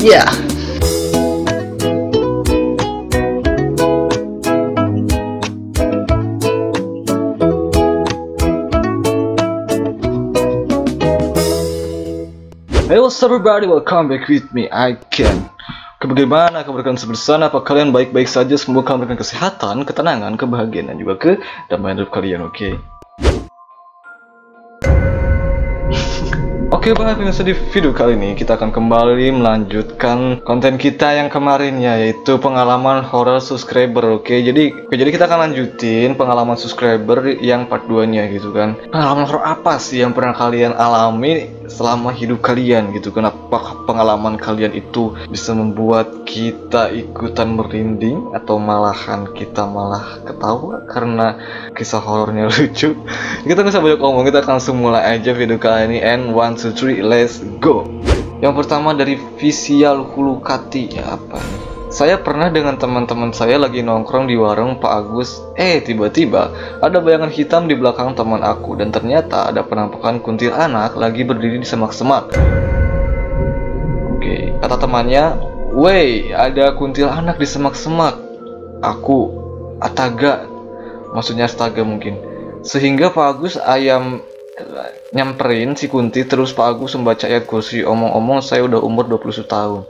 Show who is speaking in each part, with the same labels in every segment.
Speaker 1: Ya. Hey, what's up everybody, welcome back with me, Ken. Bagaimana kabar kalian semua di sana? Apa kalian baik-baik saja? Semoga kalian memberikan kesehatan, ketenangan, kebahagiaan, dan juga kedamaian hidup kalian, oke? Oke banget, pemirsa, di video kali ini kita akan kembali melanjutkan konten kita yang kemarin, yaitu pengalaman horror subscriber. Oke, jadi kita akan lanjutin pengalaman subscriber yang part 2 nya gitu kan. Pengalaman horror apa sih yang pernah kalian alami selama hidup kalian gitu kan? Apakah pengalaman kalian itu bisa membuat kita ikutan merinding atau malahan kita malah ketawa karena kisah horornya lucu? Kita nggak usah banyak ngomong, kita akan langsung mulai aja video kali ini. And 1, 2, 3, let's go. Yang pertama dari Visual Hulukati. Ya, apa nih? Saya pernah dengan teman-teman saya lagi nongkrong di warung Pak Agus. Tiba-tiba ada bayangan hitam di belakang teman aku, dan ternyata ada penampakan kuntilanak lagi berdiri di semak-semak. Oke, kata temannya, "Wey, ada kuntilanak di semak-semak." Aku, "Ataga," maksudnya astaga mungkin. Sehingga Pak Agus nyamperin si Kunti, terus Pak Agus membaca ayat kursi. Omong-omong saya udah umur 21 tahun.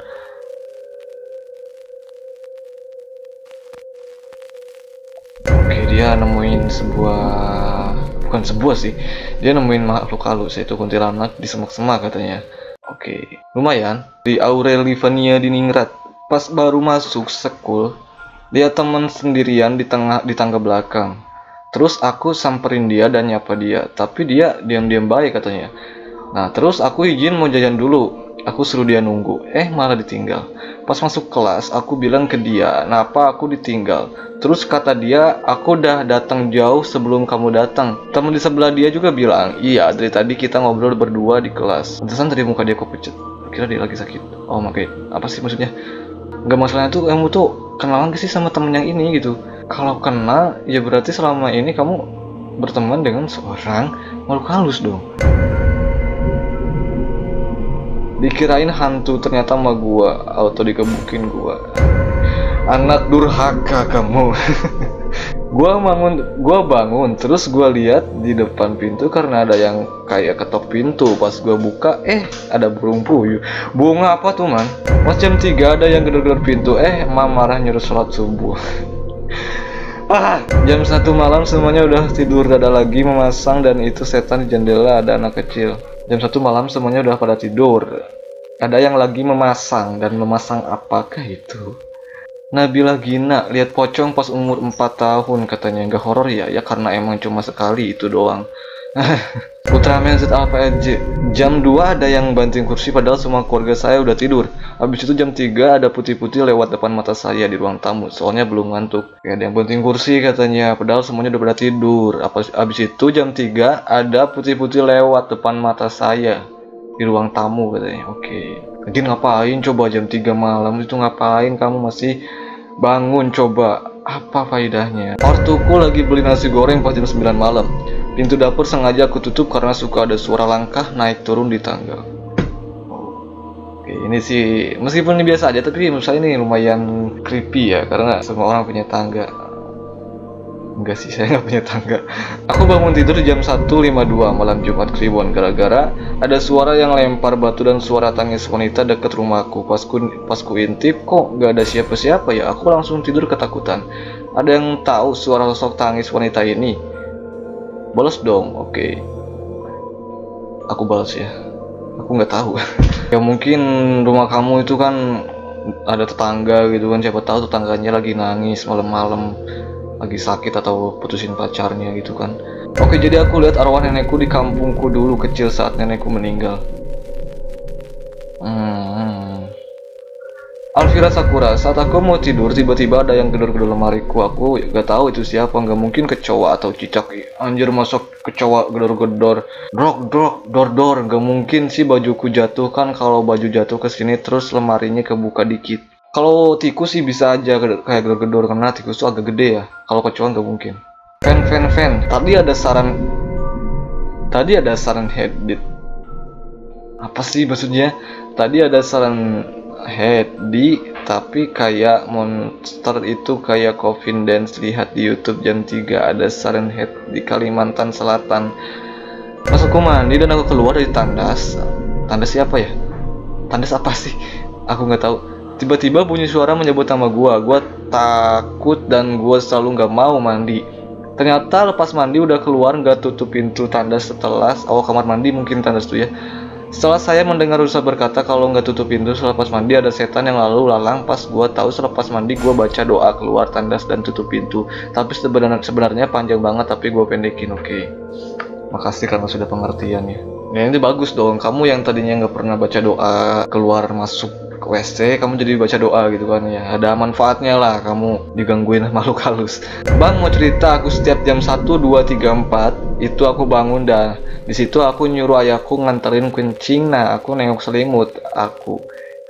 Speaker 1: Oke, dia nemuin bukan sebuah sih, dia nemuin makhluk halus, yaitu kuntilanak di semak-semak katanya. Oke, lumayan. Di Aurelivania di Ningrat, pas baru masuk sekul, dia teman sendirian di tangga belakang. Terus aku samperin dia dan nyapa dia, tapi dia diam-diam baik katanya. Nah, terus aku izin mau jajan dulu. Aku suruh dia nunggu, malah ditinggal. Pas masuk kelas, aku bilang ke dia, "Kenapa aku ditinggal?" Terus kata dia, "Aku udah datang jauh sebelum kamu datang." Teman di sebelah dia juga bilang, "Iya, dari tadi kita ngobrol berdua di kelas." Pantesan tadi muka dia kok pucat. Kira dia lagi sakit. Oh, makanya apa sih maksudnya? Gak, masalahnya tuh kamu tuh kenalan gak sih sama temen yang ini gitu? Kalau kenal, ya berarti selama ini kamu berteman dengan seorang makhluk halus dong. Dikirain hantu, ternyata sama gua, auto dikebukin gua. Anak durhaka kamu. Gua bangun, terus gua lihat di depan pintu karena ada yang kayak ketok pintu. Pas gua buka, ada burung puyuh. Bunga apa tuh, man? Pas jam 3 ada yang gedor-gedor pintu, Mam marah nyuruh sholat subuh. Jam 1 malam semuanya udah tidur, gak ada lagi memasang, dan itu setan di jendela, ada anak kecil. Jam 1 malam semuanya udah pada tidur, ada yang lagi memasang, dan memasang apakah itu? Nabila Gina, lihat pocong pas umur 4 tahun katanya. Gak horor ya karena emang cuma sekali itu doang. Ultraman Z Alpha Edge, jam 2 ada yang banting kursi padahal semua keluarga saya udah tidur. Habis itu jam 3 ada putih-putih lewat depan mata saya di ruang tamu, soalnya belum ngantuk. Ada yang banting kursi katanya, padahal semuanya udah pada tidur. Habis itu jam 3 ada putih-putih lewat depan mata saya di ruang tamu katanya. Oke. Jadi ngapain coba jam 3 malam itu, ngapain kamu masih bangun coba? Apa faedahnya? Ortuku lagi beli nasi goreng pas jam 9 malam. Pintu dapur sengaja aku tutup karena suka ada suara langkah naik turun di tangga. Oke, ini sih meskipun ini biasa aja, tapi menurut saya ini lumayan creepy ya, karena semua orang punya tangga. Enggak sih, saya nggak punya tangga. Aku bangun tidur jam 1.52 malam Jumat Kliwon gara-gara ada suara yang lempar batu dan suara tangis wanita dekat rumahku. Pas ku intip, kok nggak ada siapa-siapa ya? Aku langsung tidur ketakutan. Ada yang tahu suara sosok tangis wanita ini? Balas dong. Oke. Aku balas ya. Aku nggak tahu. Ya mungkin rumah kamu itu kan ada tetangga gitu kan, siapa tahu tetangganya lagi nangis malam-malam, lagi sakit atau putusin pacarnya gitu kan. Oke, jadi aku lihat arwah nenekku di kampungku dulu kecil saat nenekku meninggal. Alvira Sakura, saat aku mau tidur tiba-tiba ada yang gedor-gedor lemariku. Aku gak tahu itu siapa, nggak mungkin kecoa atau cicak. Anjir, masuk kecoa gedor-gedor, dor, nggak mungkin sih. Bajuku jatuh kan, kalau baju jatuh ke sini terus lemarinya kebuka dikit. Kalau tikus sih bisa aja kayak gedor-gedor karena tikus tuh agak gede ya. Kalau kecoa nggak mungkin. Fan. Tadi ada saran headbeat. Apa sih maksudnya? Tadi ada saran head di, tapi kayak monster itu kayak Coffin Dance. Lihat di YouTube jam 3 ada Siren Head di Kalimantan Selatan. Pas aku mandi dan aku keluar dari tandas siapa ya? Tandas apa sih? Aku nggak tahu. Tiba-tiba bunyi suara menyebut nama gua takut dan gua selalu nggak mau mandi. Ternyata lepas mandi udah keluar nggak tutup pintu tandas setelah kamar mandi mungkin tandas tuh ya. Setelah saya mendengar Rusa berkata kalau nggak tutup pintu selepas mandi ada setan yang lalu lalang pas gua tahu selepas mandi gua baca doa keluar tandas dan tutup pintu. Tapi sebenarnya panjang banget tapi gua pendekin. Oke. Makasih karena sudah pengertiannya. Ya ini bagus dong. Kamu yang tadinya nggak pernah baca doa keluar masuk ke WC, kamu jadi baca doa gitu kan ya. Ada manfaatnya lah kamu digangguin makhluk halus. Bang mau cerita, aku setiap jam 1, 2, 3, 4 itu aku bangun dah. Di situ aku nyuruh ayahku nganterin kucing. Nah aku nengok selimut, aku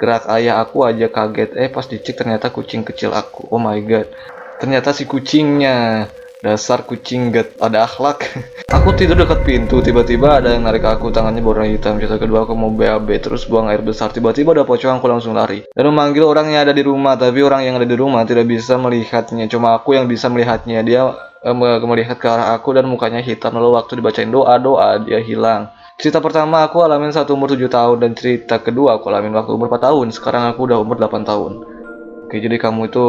Speaker 1: gerak ayah aku aja kaget. Pas dicek ternyata kucing kecil aku. Oh my god, ternyata si kucingnya. Dasar kucing gak ada akhlak. Aku tidur dekat pintu, tiba-tiba ada yang narik aku, tangannya berwarna hitam. Cerita kedua aku mau BAB, terus buang air besar. Tiba-tiba ada pocong, aku langsung lari dan memanggil orang yang ada di rumah. Tapi orang yang ada di rumah tidak bisa melihatnya, cuma aku yang bisa melihatnya. Dia melihat ke arah aku dan mukanya hitam. Lalu waktu dibacain doa dia hilang. Cerita pertama aku alamin saat umur 7 tahun dan cerita kedua aku alamin waktu umur 4 tahun. Sekarang aku udah umur 8 tahun. Oke, jadi kamu itu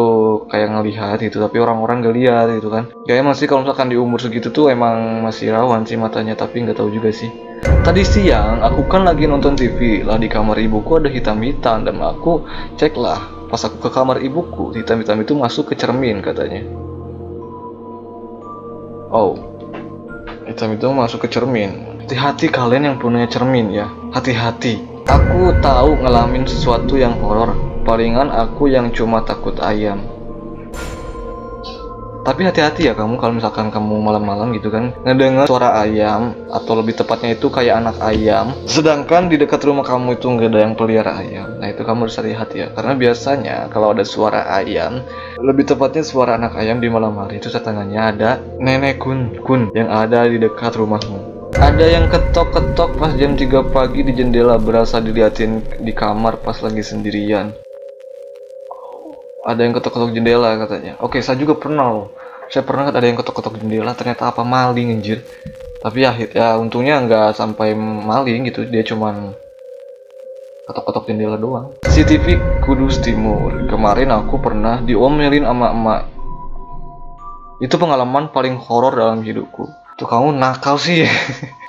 Speaker 1: kayak ngelihat gitu, tapi orang-orang gak lihat gitu kan. Kayaknya masih kalau misalkan di umur segitu tuh emang masih rawan sih matanya, tapi nggak tahu juga sih. Tadi siang aku kan lagi nonton TV lah di kamar ibuku ada hitam-hitam dan aku cek lah. Pas aku ke kamar ibuku, hitam-hitam itu masuk ke cermin katanya. Oh, hitam itu masuk ke cermin. Hati-hati kalian yang punya cermin ya, hati-hati. Aku tahu ngalamin sesuatu yang horor. Palingan aku yang cuma takut ayam. Tapi hati-hati ya kamu kalau misalkan kamu malam-malam gitu kan ngedengar suara ayam, atau lebih tepatnya itu kayak anak ayam, sedangkan di dekat rumah kamu itu nggak ada yang pelihara ayam. Nah itu kamu harus hati-hati ya, karena biasanya kalau ada suara ayam, lebih tepatnya suara anak ayam di malam hari, itu setangannya ada nenek kun yang ada di dekat rumahmu. Ada yang ketok-ketok pas jam 3 pagi di jendela, berasa diliatin di kamar pas lagi sendirian. Ada yang ketok-ketok jendela katanya. Oke, saya juga pernah loh. Saya pernah ada yang ketok-ketok jendela, ternyata apa maling anjir. Tapi ya untungnya nggak sampai maling gitu, dia cuman ketok-ketok jendela doang. CCTV Kudus Timur. Kemarin aku pernah diomelin sama emak. Itu pengalaman paling horor dalam hidupku. Tuh kamu nakal sih.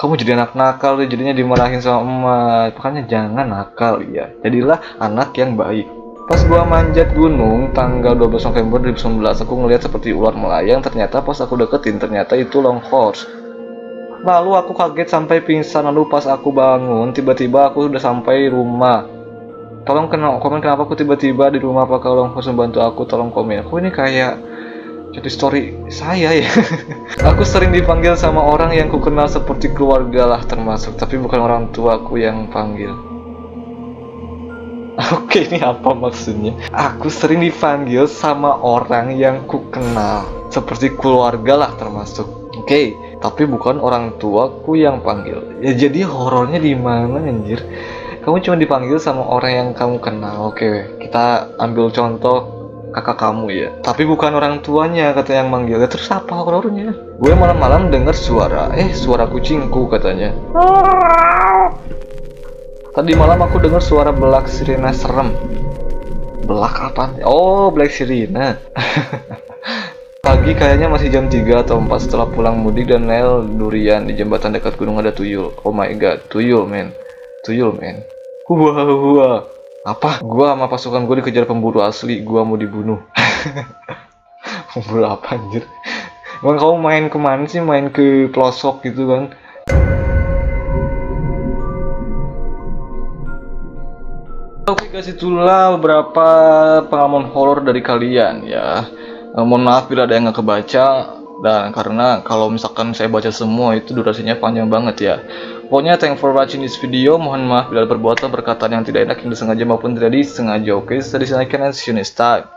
Speaker 1: Kamu jadi anak nakal deh, jadinya dimarahin sama emak. Makanya jangan nakal ya. Jadilah anak yang baik. Pas gua manjat gunung tanggal 12 November 2019, aku ngeliat seperti ular melayang. Ternyata pas aku deketin, ternyata itu long horse. Lalu aku kaget sampai pingsan. Lalu pas aku bangun, tiba-tiba aku udah sampai rumah. Tolong komen kenapa aku tiba-tiba di rumah. Apakah long horse membantu aku? Tolong komen. Aku ini kayak jadi story saya ya. Aku sering dipanggil sama orang yang ku kenal seperti keluarga lah termasuk, tapi bukan orang tuaku yang panggil. Oke, ini apa maksudnya? Aku sering dipanggil sama orang yang ku kenal seperti keluarga lah termasuk. Oke, tapi bukan orang tuaku yang panggil. Ya jadi horornya di mana anjir? Kamu cuma dipanggil sama orang yang kamu kenal. Oke, kita ambil contoh kakak kamu ya. Tapi bukan orang tuanya kata yang manggil. Ya, terus apa horornya? Gue malam-malam dengar suara kucingku katanya. Tadi malam aku dengar suara belak sirena serem. Belak apa? Oh, Black Sirena. Pagi kayaknya masih jam 3 atau 4 setelah pulang mudik dan nail durian di jembatan dekat gunung ada tuyul. Oh my god, tuyul men. Wah. Apa? Gua sama pasukan gue dikejar pemburu asli, gua mau dibunuh. Pemburu apa anjir? Emang kamu main kemana sih? Main ke pelosok gitu kan? Oke guys, itulah beberapa pengalaman horor dari kalian ya. Mohon maaf bila ada yang nggak kebaca, dan karena kalau misalkan saya baca semua itu durasinya panjang banget ya. Pokoknya thank for watching this video. Mohon maaf bila ada perbuatan perkataan yang tidak enak yang disengaja maupun tidak disengaja. Oke, so this is and see you next time.